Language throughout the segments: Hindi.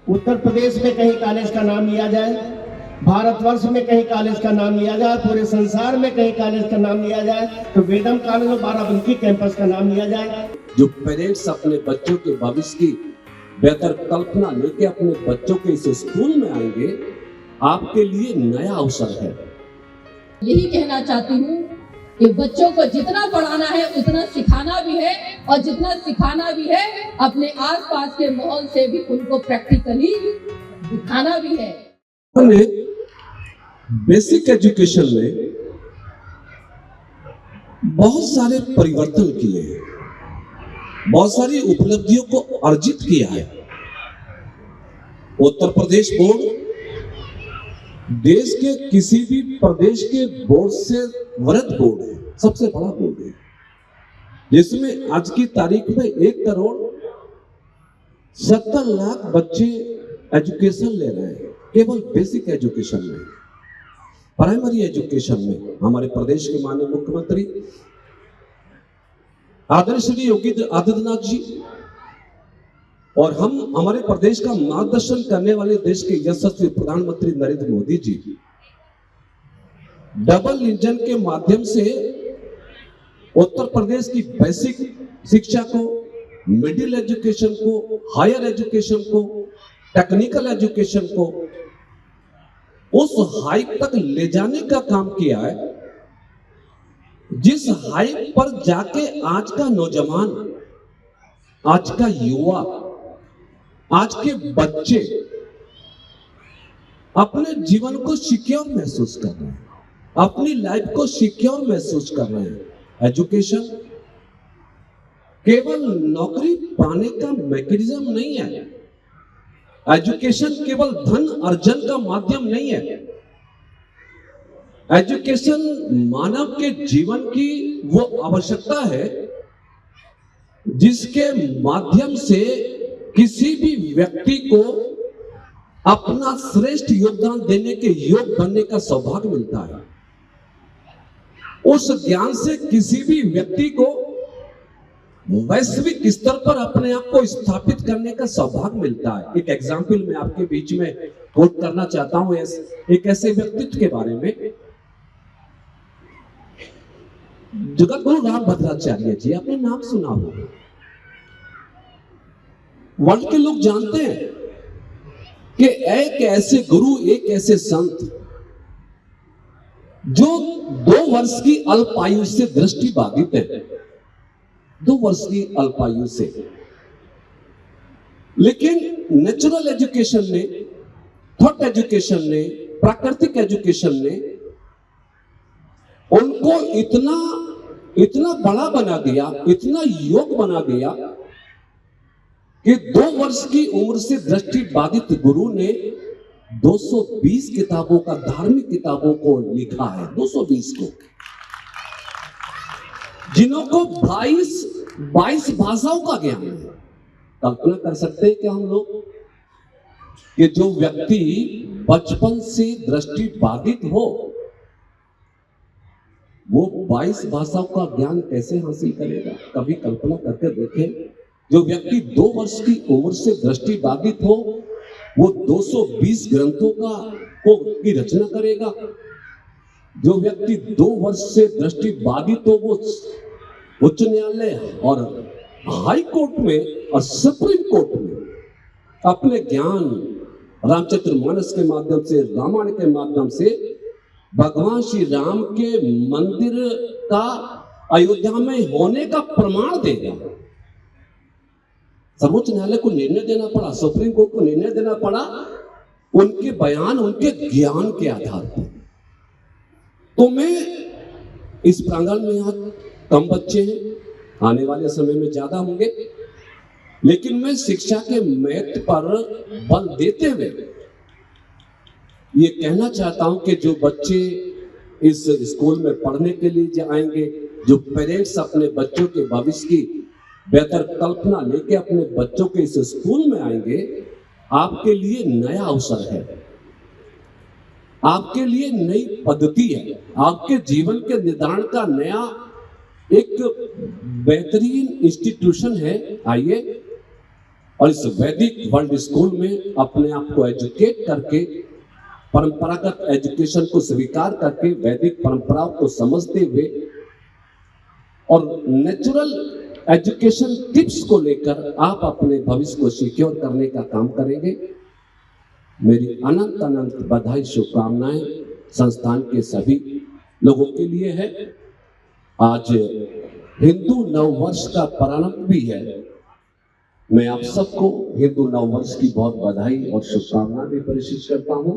उत्तर प्रदेश में कहीं कॉलेज का नाम लिया जाए, भारतवर्ष में कहीं कॉलेज का नाम लिया जाए, पूरे संसार में कहीं कॉलेज का नाम लिया जाए तो वेदम कॉलेज और बाराबंकी कैंपस का नाम लिया जाए। जो पेरेंट्स अपने बच्चों के भविष्य की बेहतर कल्पना लेके अपने बच्चों के इस स्कूल में आएंगे, आपके लिए नया अवसर है। यही कहना चाहती हूँ कि बच्चों को जितना पढ़ाना है उतना सिखाना भी है, और जितना सिखाना भी है अपने आसपास के माहौल से भी उनको प्रैक्टिकली दिखाना भी है। बेसिक एजुकेशन में बहुत सारे परिवर्तन किए हैं, बहुत सारी उपलब्धियों को अर्जित किया है। उत्तर प्रदेश बोर्ड देश के किसी भी प्रदेश के बोर्ड से वृहद बोर्ड है, सबसे बड़ा बोर्ड है, जिसमें आज की तारीख में 1,70,00,000 बच्चे एजुकेशन ले रहे हैं। केवल बेसिक एजुकेशन में, प्राइमरी एजुकेशन में हमारे प्रदेश के माननीय मुख्यमंत्री आदरणीय श्री योगी आदित्यनाथ जी और हमारे प्रदेश का मार्गदर्शन करने वाले देश के यशस्वी प्रधानमंत्री नरेंद्र मोदी जी डबल इंजन के माध्यम से उत्तर प्रदेश की बेसिक शिक्षा को, मिडिल एजुकेशन को, हायर एजुकेशन को, टेक्निकल एजुकेशन को उस हाइप तक ले जाने का काम किया है, जिस हाइप पर जाके आज का नौजवान, आज का युवा, आज के बच्चे अपने जीवन को सिक्योर महसूस कर रहे हैं, अपनी लाइफ को सिक्योर महसूस कर रहे हैं। एजुकेशन केवल नौकरी पाने का मैकेनिज्म नहीं है, एजुकेशन केवल धन अर्जन का माध्यम नहीं है। एजुकेशन मानव के जीवन की वो आवश्यकता है जिसके माध्यम से किसी भी व्यक्ति को अपना श्रेष्ठ योगदान देने के योग बनने का सौभाग्य मिलता है। उस ज्ञान से किसी भी व्यक्ति को वैश्विक स्तर पर अपने आप को स्थापित करने का सौभाग्य मिलता है। एक एग्जाम्पल मैं आपके बीच में कोट करना चाहता हूं एक ऐसे व्यक्तित्व के बारे में, जगत गुरु रामभद्राचार्य जी, आपने नाम सुना होगा। वर्ल्ड के लोग जानते हैं कि एक ऐसे गुरु, एक ऐसे संत जो 2 वर्ष की अल्पायु से दृष्टि बाधित है, 2 वर्ष की अल्पायु से, लेकिन नेचुरल एजुकेशन ने, थॉट एजुकेशन ने, प्राकृतिक एजुकेशन ने उनको इतना बड़ा बना दिया, इतना योग बना दिया कि 2 वर्ष की उम्र से दृष्टि बाधित गुरु ने 220 किताबों का, धार्मिक किताबों को लिखा है, 220 को, जिनको 22 भाषाओं का ज्ञान है। कल्पना कर सकते हैं कि हम लोग कि जो व्यक्ति बचपन से दृष्टि बाधित हो वो 22 भाषाओं का ज्ञान कैसे हासिल करेगा? कभी कल्पना करके देखें। जो व्यक्ति 2 वर्ष की उम्र से दृष्टि बाधित हो वो 220 ग्रंथों की रचना करेगा। जो व्यक्ति 2 वर्ष से दृष्टि बाधित हो वो उच्च न्यायालय और हाई कोर्ट में और सुप्रीम कोर्ट में अपने ज्ञान रामचरितमानस के माध्यम से, रामायण के माध्यम से भगवान श्री राम के मंदिर का अयोध्या में होने का प्रमाण देगा। सर्वोच्च न्यायालय को निर्णय देना पड़ा, सुप्रीम कोर्ट को निर्णय देना पड़ा उनके बयान, उनके ज्ञान के आधार पर। तो मैं इस प्रांगण में आज कम बच्चे हैं, आने वाले समय में ज्यादा होंगे, लेकिन मैं शिक्षा के महत्व पर बल देते हुए ये कहना चाहता हूं कि जो बच्चे इस स्कूल में पढ़ने के लिए आएंगे, जो पेरेंट्स अपने बच्चों के भविष्य की बेहतर कल्पना लेके अपने बच्चों के इस स्कूल में आएंगे, आपके लिए नया अवसर है, आपके लिए नई पद्धति है, आपके जीवन के निर्धारण का नया एक बेहतरीन इंस्टीट्यूशन है। आइए और इस वैदिक वर्ल्ड स्कूल में अपने आप को एजुकेट करके, परंपरागत एजुकेशन को स्वीकार करके, वैदिक परंपराओं को समझते हुए और नेचुरल एजुकेशन टिप्स को लेकर आप अपने भविष्य को सिक्योर करने का काम करेंगे। मेरी अनंत अनंत बधाई, शुभकामनाएं संस्थान के सभी लोगों के लिए है। आज हिंदू नववर्ष का प्रारंभ भी है। मैं आप सबको हिंदू नववर्ष की बहुत बधाई और शुभकामनाएं भी प्रेषित करता हूं।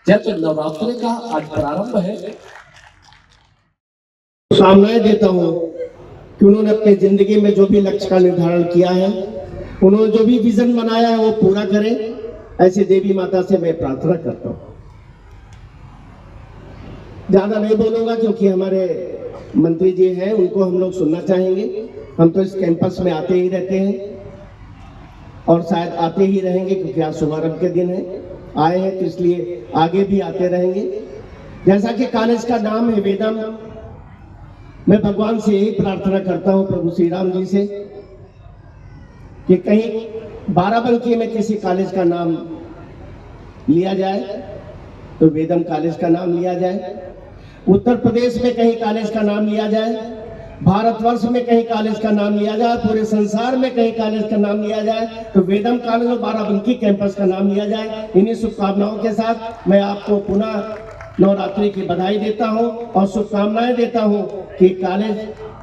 चैत्र नवरात्रि का आज प्रारंभ है। शुभकामनाएं देता हूं कि उन्होंने अपनी जिंदगी में जो भी लक्ष्य का निर्धारण किया है, उन्होंने जो भी विजन बनाया है वो पूरा करें, ऐसी देवी माता से मैं प्रार्थना करता हूं। ज्यादा नहीं बोलूंगा क्योंकि हमारे मंत्री जी हैं, उनको हम लोग सुनना चाहेंगे। हम तो इस कैंपस में आते ही रहते हैं और शायद आते ही रहेंगे क्योंकि आज शुभारंभ के दिन है, आए हैं तो इसलिए आगे भी आते रहेंगे। जैसा कि कॉलेज का नाम है वेदम, मैं भगवान से यही प्रार्थना करता हूं, प्रभु श्री राम जी से, कि कहीं बाराबंकी में किसी कॉलेज का नाम लिया जाए तो वेदम कॉलेज का नाम लिया जाए, उत्तर प्रदेश में कहीं कॉलेज का नाम लिया जाए, भारतवर्ष में कहीं कॉलेज का नाम लिया जाए, पूरे संसार में कहीं कॉलेज का नाम लिया जाए तो वेदम कॉलेज और बाराबंकी कैंपस का नाम लिया जाए। इन्हीं शुभकामनाओं के साथ मैं आपको पुनः नवरात्रि की बधाई देता हूं और शुभकामनाएं देता हूं कि कॉलेज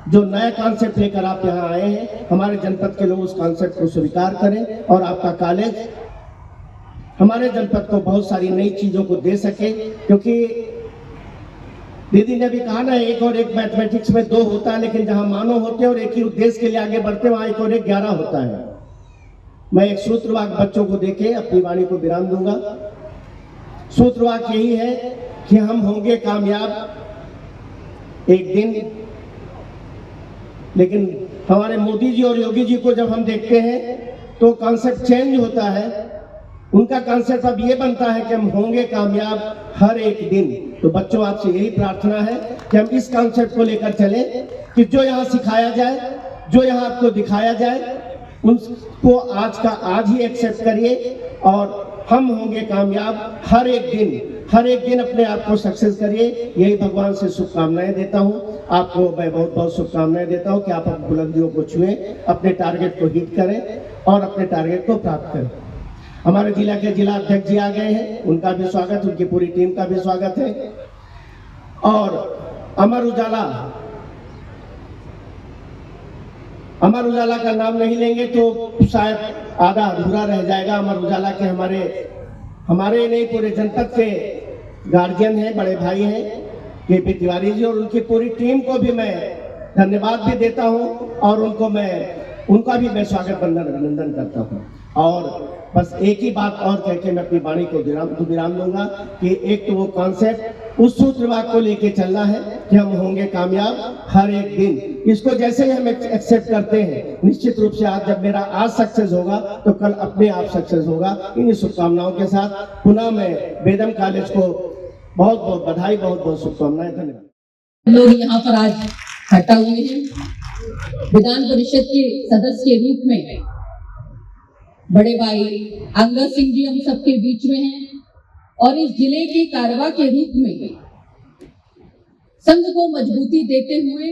जो नया कॉन्सेप्ट लेकर आप यहाँ आए हैं, हमारे जनपद के लोग उस कॉन्सेप्ट को स्वीकार करें और आपका कॉलेज हमारे जनपद को बहुत सारी नई चीजों को दे सके। क्योंकि दीदी ने भी कहा ना, एक और एक मैथमेटिक्स में 2 होता है, लेकिन जहां मानव होते हैं और एक ही उद्देश्य के लिए आगे बढ़ते वहां 1 और 1 11 होता है। मैं एक सूत्रवाक बच्चों को देके अपनी वाणी को विराम दूंगा। सूत्रवाक यही है कि हम होंगे कामयाब एक दिन। लेकिन हमारे मोदी जी और योगी जी को जब हम देखते हैं तो कॉन्सेप्ट चेंज होता है। उनका कॉन्सेप्ट अब ये बनता है कि हम होंगे कामयाब हर एक दिन। तो बच्चों, आपसे यही प्रार्थना है कि हम इस कॉन्सेप्ट को लेकर चलें कि जो यहाँ सिखाया जाए, जो यहाँ आपको दिखाया जाए, उनको आज का आज ही एक्सेप्ट करिए और हम होंगे कामयाब हर एक दिन अपने आप को सक्सेस करिए। यही भगवान से शुभकामनाएं देता हूं। आपको मैं बहुत बहुत शुभकामनाएं देता हूं कि आप अपनी बुलंदियों को छुएं, अपने टारगेट को हिट करें और अपने टारगेट को प्राप्त करें। हमारे जिला के जिला अध्यक्ष जी आ गए हैं, उनका भी स्वागत, उनकी पूरी टीम का भी स्वागत है। और अमर उजाला का नाम नहीं लेंगे तो शायद आधा अधूरा रह जाएगा। अमर उजाला के हमारे नहीं पूरे जनपद के गार्जियन हैं, बड़े भाई हैं के.पी. तिवारी जी, और उनकी पूरी टीम को भी मैं धन्यवाद भी देता हूं और उनका भी मैं स्वागत अभिनंदन करता हूं। और बस एक ही बात और कह के मैं अपनी वाणी को विराम दूंगा कि एक तो वो कॉन्सेप्ट उस सूत्रवाक को लेके चलना है कि हम होंगे कामयाब हर एक दिन। इसको जैसे ही हम एक्सेप्ट करते हैं, निश्चित रूप से आज जब मेरा आज सक्सेस होगा तो कल अपने आप सक्सेस होगा। इन्हीं शुभकामनाओं के साथ पुनः मैं वेदम कॉलेज को बहुत बहुत बधाई, बहुत बहुत शुभकामनाएं। धन्यवाद। लोग यहाँ पर आज इकट्ठा हुए हैं। विधान परिषद के सदस्य के रूप में बड़े भाई अंगद सिंह जी हम सबके बीच में हैं और इस जिले के कारवा के रूप में संघ को मजबूती देते हुए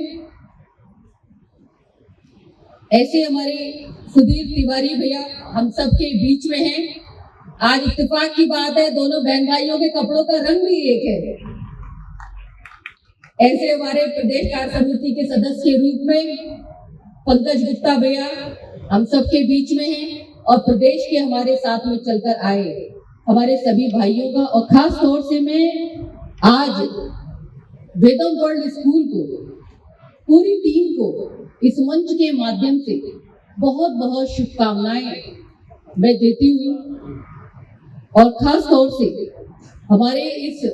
ऐसे हमारे सुधीर तिवारी भैया हम सबके बीच में हैं। आज इत्तेफाक की बात है, दोनों बहन भाइयों के कपड़ों का रंग भी एक है। ऐसे हमारे प्रदेश कार्य समिति के सदस्य के रूप में पंकज गुप्ता भैया हम सबके बीच में हैं और प्रदेश के हमारे साथ में चलकर आए हमारे सभी भाइयों का, और खास तौर से मैं आज वेदम वर्ल्ड स्कूल को, पूरी टीम को इस मंच के माध्यम से बहुत बहुत शुभकामनाएं मैं देती हूँ। और खास तौर से हमारे इस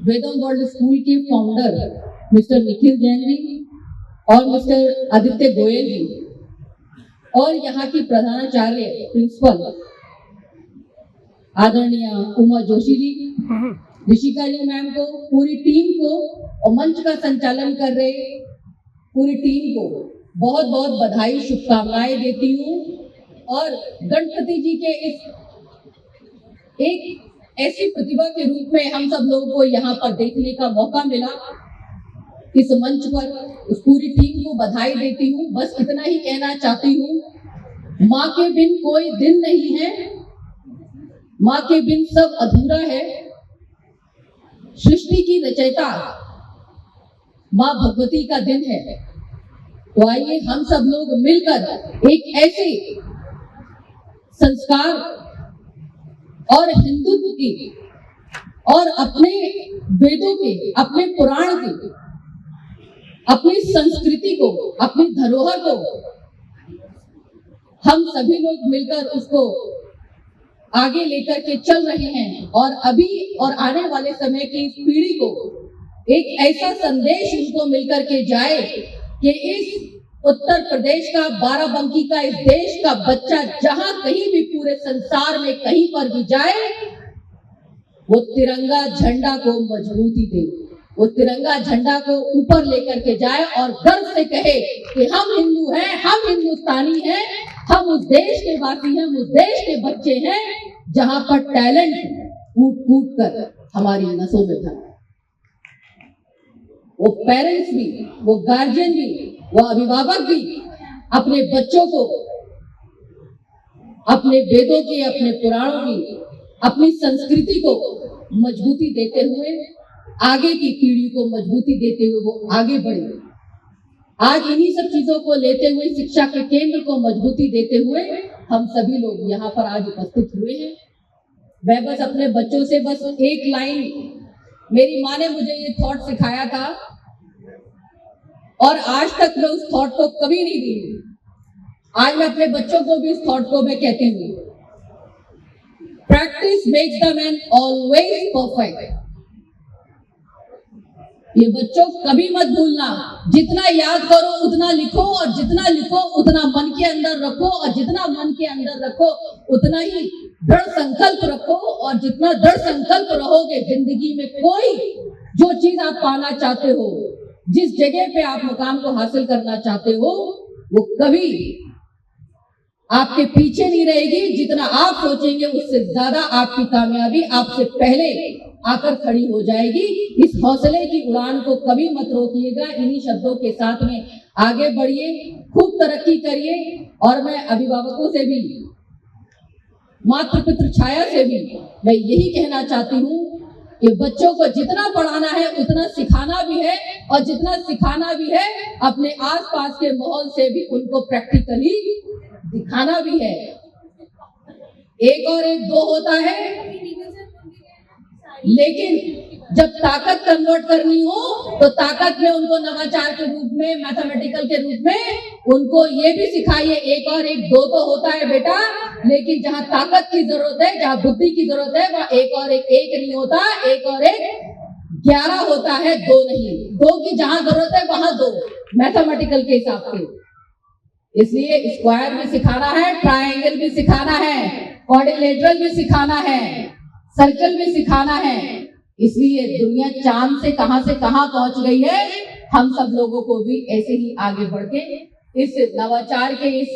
वेदम वर्ल्ड स्कूल के फाउंडर मिस्टर निखिल जैन जी और मिस्टर आदित्य गोयल जी और यहाँ की प्रधानाचार्य प्रिंसिपल आदरणीय उमा जोशी जी, ऋषिका जी मैम को, पूरी टीम को और मंच का संचालन कर रहे पूरी टीम को बहुत बहुत बधाई, शुभकामनाएं देती हूँ। और गणपति जी के इस एक ऐसी प्रतिभा के रूप में हम सब लोगों को यहाँ पर देखने का मौका मिला। इस मंच पर उस पूरी टीम को बधाई देती हूँ। बस इतना ही कहना चाहती हूँ, माँ के बिन कोई दिन नहीं है, माँ के बिन सब अधूरा है। सृष्टि की रचयिता माँ भगवती का दिन है, तो आइए हम सब लोग मिलकर एक ऐसे संस्कार और हिंदुत्व की और अपने वेदों के, अपने पुराण की, अपनी संस्कृति को, अपनी धरोहर को हम सभी लोग मिलकर उसको आगे लेकर के चल रहे हैं। और अभी और आने वाले समय की इस पीढ़ी को एक ऐसा संदेश उनको मिलकर के जाए कि इस उत्तर प्रदेश का, बाराबंकी का, इस देश का बच्चा जहां कहीं भी पूरे संसार में कहीं पर भी जाए, वो तिरंगा झंडा को मजबूती दे, वो तिरंगा झंडा को ऊपर लेकर के जाए और गर्व से कहे कि हम हिंदू हैं, हम हिंदुस्तानी हैं, हम उस देश के वासी हैं, हम उस देश के बच्चे हैं जहां पर टैलेंट कूट कूट कर हमारी नसों में था। वो पेरेंट्स भी, वो गार्जियन भी, वो अभिभावक भी अपने बच्चों को अपने वेदों की, अपने पुराणों की, अपनी संस्कृति को मजबूती देते हुए, आगे की पीढ़ी को मजबूती देते हुए वो आगे बढ़े। आज इन्हीं सब चीजों को लेते हुए, शिक्षा के केंद्र को मजबूती देते हुए हम सभी लोग यहाँ पर आज उपस्थित हुए हैं। मैं बस अपने बच्चों से बस एक लाइन, मेरी माँ ने मुझे ये थॉट सिखाया था और आज तक मैं उस थॉट को कभी नहीं दी। आज मैं अपने बच्चों को भी इस थॉट को मैं कहती हूँ, practice makes the man always perfect. ये बच्चों कभी मत भूलना, जितना याद करो उतना लिखो, और जितना लिखो उतना मन के अंदर रखो, और जितना मन के अंदर रखो उतना ही दृढ़ संकल्प रखो। और जितना दृढ़ संकल्प रहोगे, जिंदगी में कोई जो चीज आप पाना चाहते हो, जिस जगह पे आप मुकाम को हासिल करना चाहते हो, वो कभी आपके पीछे नहीं रहेगी। जितना आप सोचेंगे उससे ज्यादा आपकी कामयाबी आपसे पहले आकर खड़ी हो जाएगी। इस हौसले की उड़ान को कभी मत रोकिएगा। इन्हीं शब्दों के साथ में आगे बढ़िए, खूब तरक्की करिए। और मैं अभिभावकों से भी, मातृ पितृ छाया से भी मैं यही कहना चाहती हूँ कि बच्चों को जितना पढ़ाना है उतना सिखाना भी है, और जितना सिखाना भी है अपने आसपास के माहौल से भी उनको प्रैक्टिकली दिखाना भी है। एक और एक दो होता है, लेकिन जब ताकत कन्वर्ट करनी हो तो ताकत में उनको नवाचार के रूप में, मैथमेटिकल के रूप में उनको ये भी सिखाइए, एक और एक दो तो होता है बेटा, लेकिन जहाँ ताकत की जरूरत है, जहाँ बुद्धि की जरूरत है, वहाँ एक और एक नहीं होता, एक और एक 11 होता है, दो नहीं। दो की जहाँ जरूरत है वहां दो, मैथमेटिकल के हिसाब से। इसलिए स्क्वायर भी सिखाना है, ट्रायंगल भी सिखाना है, क्वाड्रिलेटरल भी सिखाना है, सर्कल भी सिखाना है। इसलिए दुनिया चांद से कहां पहुंच गई है, हम सब लोगों को भी ऐसे ही आगे बढ़ के इस नवाचार के इस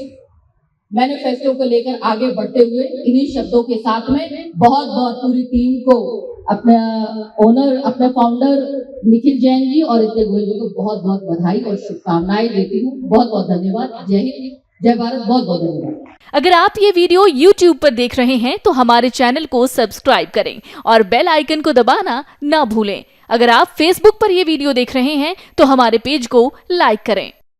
मैनिफेस्टो को लेकर आगे बढ़ते हुए, इन्हीं शब्दों के साथ में बहुत बहुत पूरी टीम को, अपने ओनर, अपने फाउंडर निखिल जैन जी और इतने गोयल जी को बहुत बहुत बधाई और शुभकामनाएं देती हूँ। बहुत बहुत धन्यवाद। जय हिंद, जय भारत। बहुत बहुत धन्यवाद। अगर आप ये वीडियो YouTube पर देख रहे हैं तो हमारे चैनल को सब्सक्राइब करें और बेल आइकन को दबाना ना भूलें। अगर आप Facebook पर ये वीडियो देख रहे हैं तो हमारे पेज को लाइक करें।